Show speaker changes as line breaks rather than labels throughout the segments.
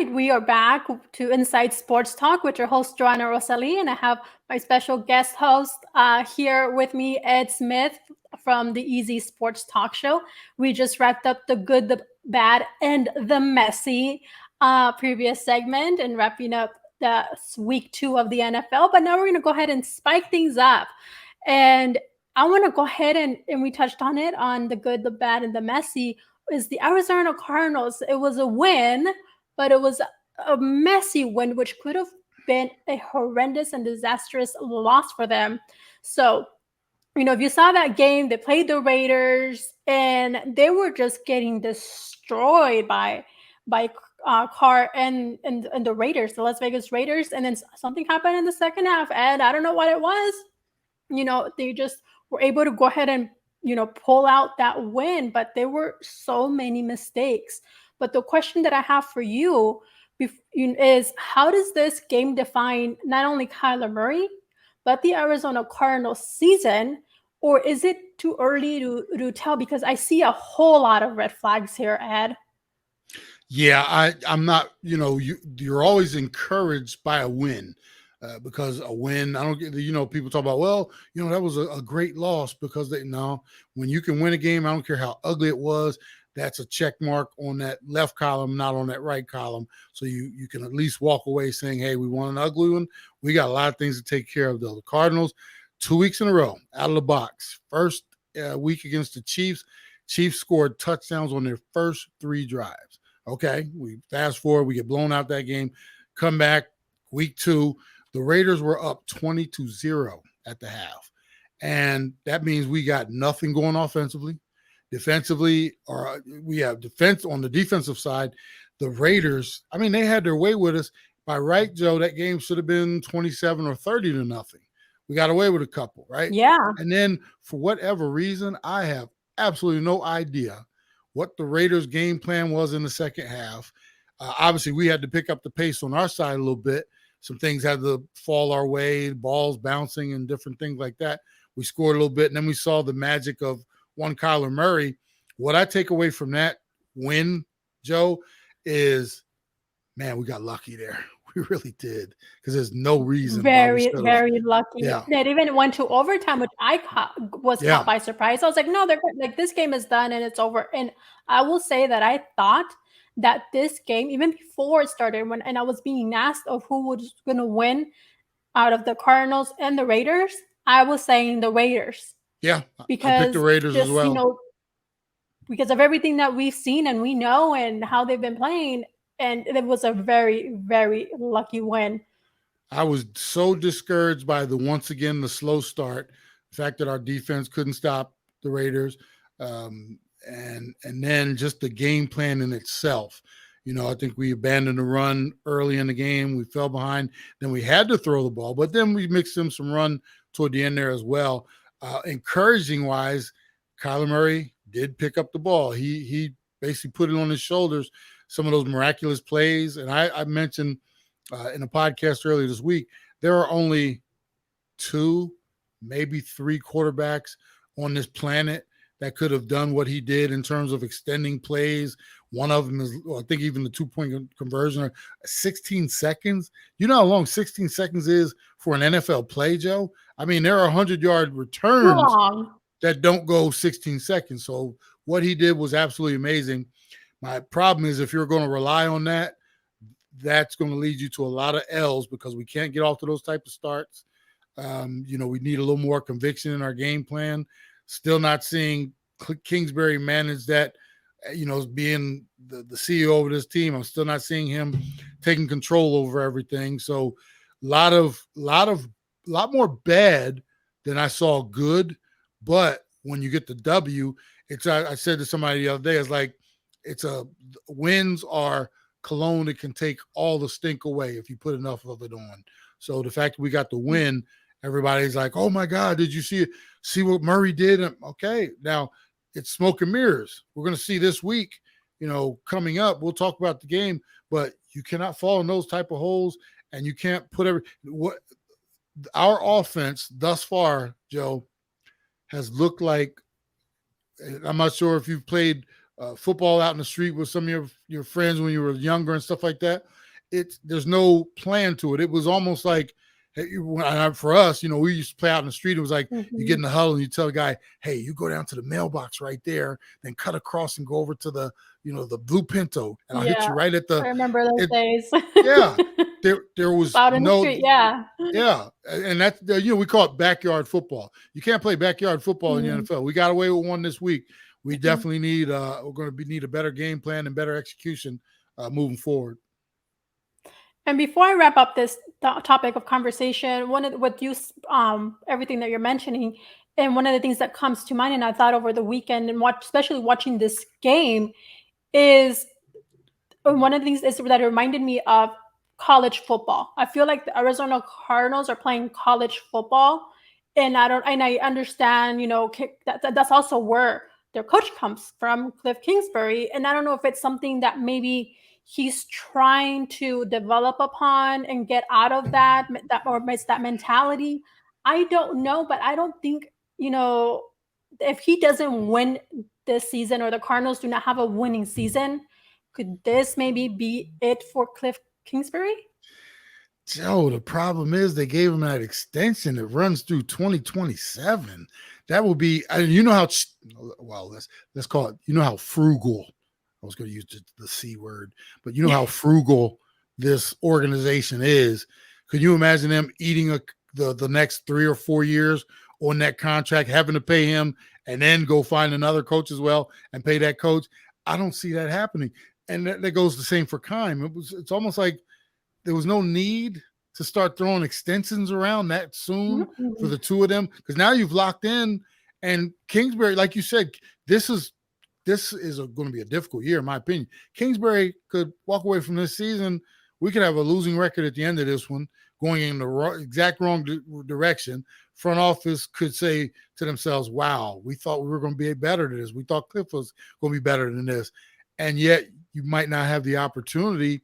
right, we are back to Inside Sports Talk with your host Joanna Rosalie, and I have my special guest host here with me, Ed Smith from the Easy Sports Talk Show. We just wrapped up the good, the bad, and the messy previous segment, and wrapping up the week 2 of the NFL. But now we're going to go ahead and spike things up, and I want to go ahead and we touched on it on the good, the bad, and the messy. Is the Arizona Cardinals? It was a win, but it was a messy win, which could have been a horrendous and disastrous loss for them. So, if you saw that game, they played the Raiders, and they were just getting destroyed by Carr and the Raiders, the Las Vegas Raiders. And then something happened in the second half, and I don't know what it was. They just were able to go ahead and pull out that win, but there were so many mistakes. But the question that I have for you is, how does this game define not only Kyler Murray, but the Arizona Cardinals season? Or is it too early to tell? Because I see a whole lot of red flags here, Ed.
Yeah, I'm not, you're always encouraged by a win. Because a win, I don't get, people talk about, well, that was a great loss because when you can win a game, I don't care how ugly it was, that's a check mark on that left column, not on that right column. So you can at least walk away saying, hey, we won an ugly one. We got a lot of things to take care of, though. The Cardinals, 2 weeks in a row, out of the box. First week against the Chiefs, Chiefs scored touchdowns on their first 3 drives. Okay, we fast forward, we get blown out that game, come back, week 2, the Raiders were up 20-0 at the half. And that means we got nothing going offensively. Defensively, or we have defense on the defensive side. The Raiders, they had their way with us. By right, Joe, that game should have been 27 or 30-0. We got away with a couple, right?
Yeah.
And then for whatever reason, I have absolutely no idea what the Raiders' game plan was in the second half. Obviously, we had to pick up the pace on our side a little bit. Some things had to fall our way, balls bouncing and different things like that. We scored a little bit, and then we saw the magic of one Kyler Murray. What I take away from that win, Joe, is, man, we got lucky there. We really did, because there's no reason.
Very, very lucky.
Yeah.
It even went to overtime, which I was caught by surprise. I was like, no, they're like, this game is done and it's over. And I will say that I thought that this game, even before it started, and I was being asked of who was going to win out of the Cardinals and the Raiders, I was saying the Raiders.
Yeah,
because
I picked the Raiders as well.
Because of everything that we've seen and we know and how they've been playing, and it was a very, very lucky win.
I was so discouraged by once again, the slow start, the fact that our defense couldn't stop the Raiders. And then just the game plan in itself. I think we abandoned the run early in the game. We fell behind. Then we had to throw the ball, but then we mixed in some run toward the end there as well. Encouraging-wise, Kyler Murray did pick up the ball. He basically put it on his shoulders, some of those miraculous plays. And I mentioned in a podcast earlier this week, there are only 2, maybe 3 quarterbacks on this planet that could have done what he did in terms of extending plays. One of them is, I think, even the 2-point conversion, 16 seconds. You know how long 16 seconds is for an NFL play, Joe? There are 100-yard returns that don't go 16 seconds. So what he did was absolutely amazing. My problem is, if you're going to rely on that, that's going to lead you to a lot of L's, because we can't get off to those type of starts. We need a little more conviction in our game plan. Still not seeing Kingsbury manage that, being the CEO of this team. I'm still not seeing him taking control over everything. So a lot more bad than I saw good. But when you get the W, I said to somebody the other day, it's like, wins are cologne that can take all the stink away if you put enough of it on. So the fact that we got the win, everybody's like, oh my God, did you see what Murray did? Okay, now it's smoke and mirrors. We're going to see this week, coming up. We'll talk about the game, but you cannot fall in those type of holes, and you can't put our offense thus far, Joe, has looked like, I'm not sure if you've played football out in the street with some of your friends when you were younger and stuff like that. There's no plan to it. It was almost like, for us, we used to play out in the street. It was like you get in the huddle and you tell the guy, hey, you go down to the mailbox right there, then cut across and go over to the blue Pinto, and I'll hit you right at the.
I remember those days.
Yeah, there was
out in the street,
yeah, and that's we call it backyard football. You can't play backyard football in the NFL. We got away with one this week. We definitely need we're going to need a better game plan and better execution moving forward.
And before I wrap up this topic of conversation, everything that you're mentioning, and one of the things that comes to mind, and I thought over the weekend, and especially watching this game, is one of the things that it reminded me of college football. I feel like the Arizona Cardinals are playing college football, and I understand, that's also where their coach comes from, Cliff Kingsbury, and I don't know if it's something that maybe he's trying to develop upon and get out of that or it's that mentality. I don't know, but I don't think, if he doesn't win this season, or the Cardinals do not have a winning season, could this maybe be it for Cliff Kingsbury?
Joe, the problem is they gave him that extension that runs through 2027. That will be, how, well, let's call it, how frugal, I was going to use the C word, but how frugal this organization is. Could you imagine them eating the next 3 or 4 years on that contract, having to pay him and then go find another coach as well and pay that coach? I don't see that happening. And that goes the same for Keim. It's almost like there was no need to start throwing extensions around that soon for the two of them, because now you've locked in. And Kingsbury, like you said, this is going to be a difficult year, in my opinion. Kingsbury could walk away from this season. We could have a losing record at the end of this one, going in the exact wrong direction. Front office could say to themselves, wow, we thought we were going to be better than this. We thought Cliff was going to be better than this. And yet you might not have the opportunity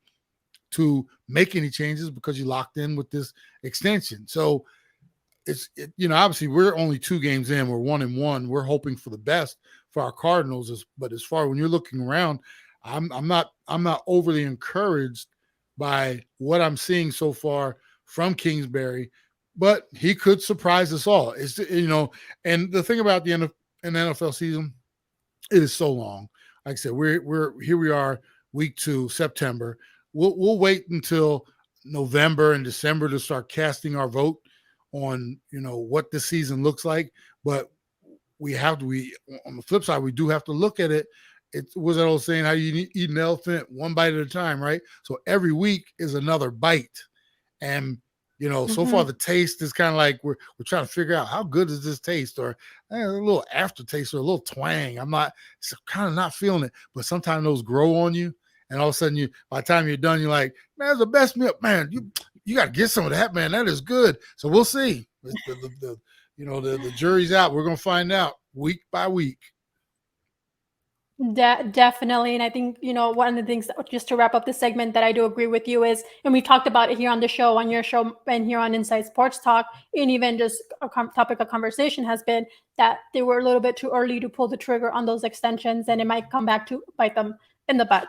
to make any changes because you locked in with this extension. So obviously we're only 2 games in. We're 1-1. We're hoping for the best for our Cardinals. But as far when you're looking around, I'm not overly encouraged by what I'm seeing so far from Kingsbury, but he could surprise us all. And the thing about the NFL season, it is so long. Like I said, we're here. We are week 2, September. We'll wait until November and December to start casting our vote on what the season looks like. But we on the flip side, we do have to look at it. It was that old saying, how you eat an elephant one bite at a time, right? So every week is another bite. And so far the taste is kind of like we're trying to figure out how good does this taste, or a little aftertaste or a little twang. I'm kind of not feeling it, but sometimes those grow on you, and all of a sudden by the time you're done, you're like, man, it's the best meal, man. You got to get some of that, man. That is good. So we'll see. The jury's out. We're gonna find out week by week.
Definitely. And I think, one of the things, just to wrap up the segment, that I do agree with you is, and we've talked about it here on the show, on your show, and here on Inside Sports Talk, and even just a topic of conversation has been that they were a little bit too early to pull the trigger on those extensions, and it might come back to bite them in the butt.